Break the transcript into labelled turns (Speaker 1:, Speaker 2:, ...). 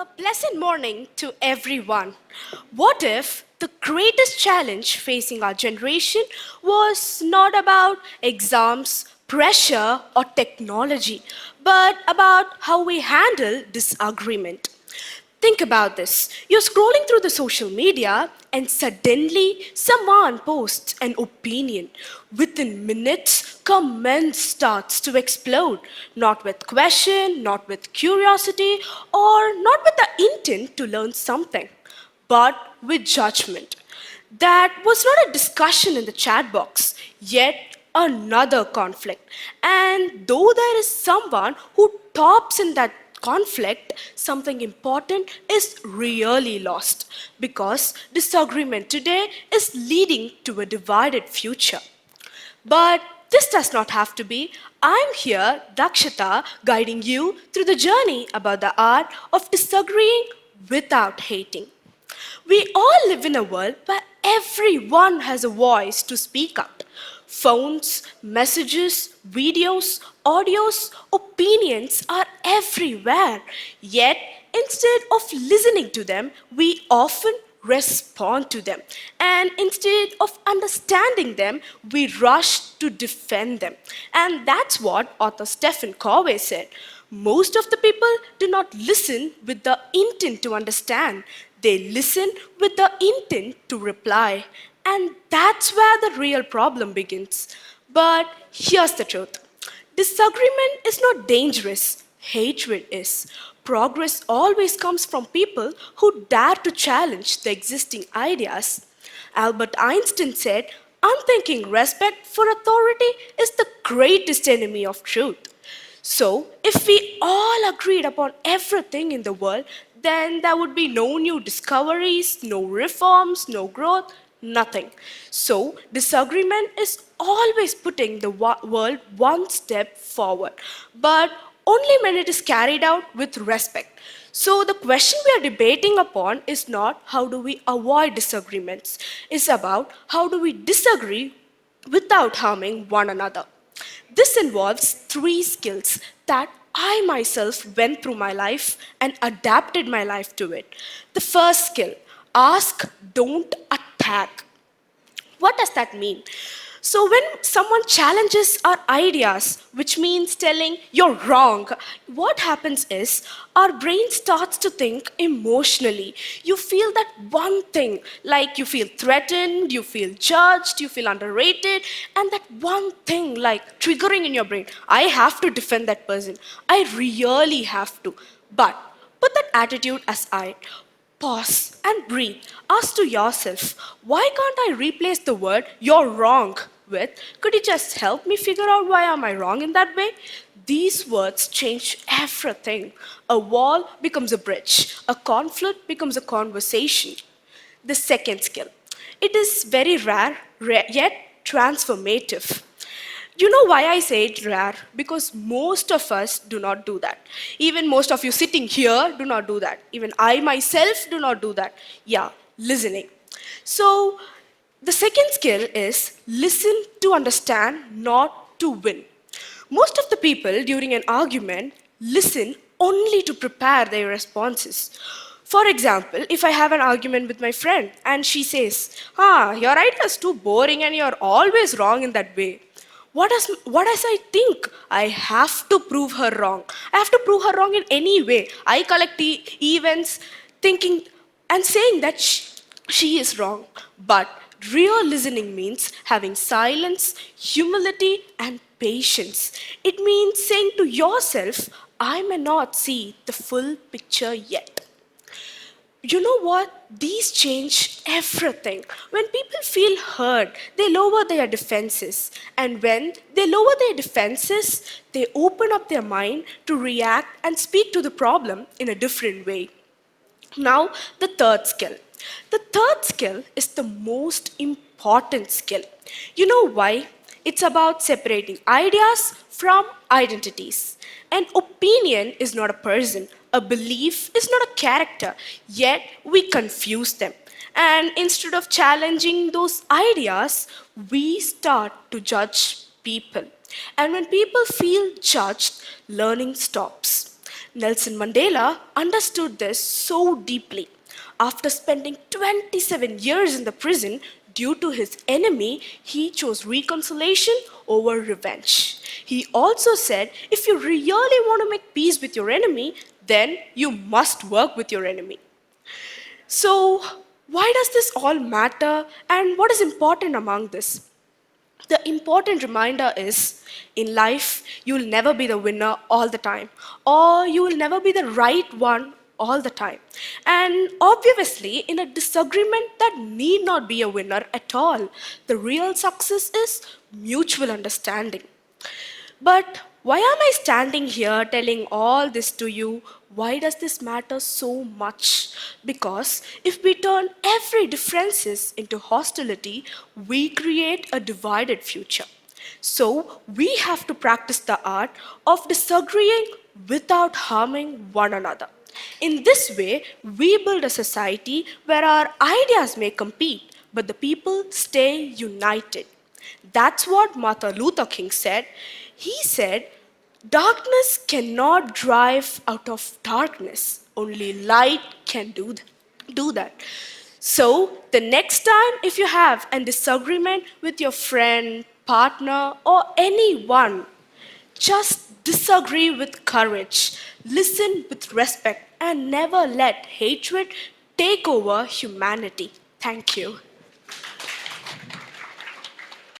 Speaker 1: Pleasant morning to everyone. What if the greatest challenge facing our generation was not about exams, pressure, or technology, but about how we handle disagreement? Think about this. You're scrolling through the social media and suddenly someone posts an opinion. Within minutes, comments starts to explode. Not with question, not with curiosity, or not with the intent to learn something, but with judgment. That was not a discussion in the chat box, yet another conflict. And though there is someone who tops in that conflict, something important is really lost because disagreement today is leading to a divided future. But this does not have to be. I'm here, Dakshata, guiding you through the journey about the art of disagreeing without hating. We all live in a world where everyone has a voice to speak up. Phones, messages, videos, audios, opinions are everywhere. Yet, instead of listening to them, we often respond to them. And instead of understanding them, we rush to defend them. And that's what author Stephen Covey said. Most of the people do not listen with the intent to understand. They listen with the intent to reply. And that's where the real problem begins. But here's the truth. Disagreement is not dangerous, hatred is. Progress always comes from people who dare to challenge the existing ideas. Albert Einstein said, unthinking respect for authority is the greatest enemy of truth. So, if we all agreed upon everything in the world, then there would be no new discoveries, no reforms, no growth, nothing. So, disagreement is always putting the world one step forward, but only when it is carried out with respect. So, the question we are debating upon is not how do we avoid disagreements, it's about how do we disagree without harming one another. This involves three skills that I myself went through my life and adapted my life to it. The first skill, ask, don't attack. What does that mean? So, when someone challenges our ideas, which means telling you're wrong, what happens is our brain starts to think emotionally. You feel that one thing, like you feel threatened, you feel judged, you feel underrated, and that one thing, like triggering in your brain. I have to defend that person. I really have to. But put that attitude aside. Pause and breathe. Ask to yourself, why can't I replace the word you're wrong with, could you just help me figure out why am I wrong in that way? These words change everything. A wall becomes a bridge. A conflict becomes a conversation. The second skill. It is very rare yet transformative. You know why I say it rare? Because most of us do not do that. Even most of you sitting here do not do that. Even I myself do not do that. Yeah, listening. So, the second skill is listen to understand, not to win. Most of the people during an argument listen only to prepare their responses. For example, if I have an argument with my friend and she says, your idea is too boring and you're always wrong in that way. What does I think? I have to prove her wrong. I have to prove her wrong in any way. I collect events thinking and saying that she is wrong. But real listening means having silence, humility, and patience. It means saying to yourself, I may not see the full picture yet. You know what? These change everything. When people feel heard, they lower their defenses. And when they lower their defenses, they open up their mind to react and speak to the problem in a different way. Now, the third skill. The third skill is the most important skill. You know why? It's about separating ideas from identities. An opinion is not a person, a belief is not a character, yet we confuse them. And instead of challenging those ideas, we start to judge people. And when people feel judged, learning stops. Nelson Mandela understood this so deeply. After spending 27 years in the prison due to his enemy, he chose reconciliation over revenge. He also said, if you really want to make peace with your enemy, then you must work with your enemy. So, why does this all matter and what is important among this? The important reminder is in life, you will never be the winner all the time, or you will never be the right one all the time. And obviously, in a disagreement, that need not be a winner at all. The real success is mutual understanding. But why am I standing here telling all this to you? Why does this matter so much? Because if we turn every differences into hostility, we create a divided future. So we have to practice the art of disagreeing without harming one another. In this way, we build a society where our ideas may compete, but the people stay united. That's what Martin Luther King said. He said, darkness cannot drive out of darkness, only light can do that. So, the next time if you have a disagreement with your friend, partner, or anyone, just disagree with courage, listen with respect, and never let hatred take over humanity. Thank you.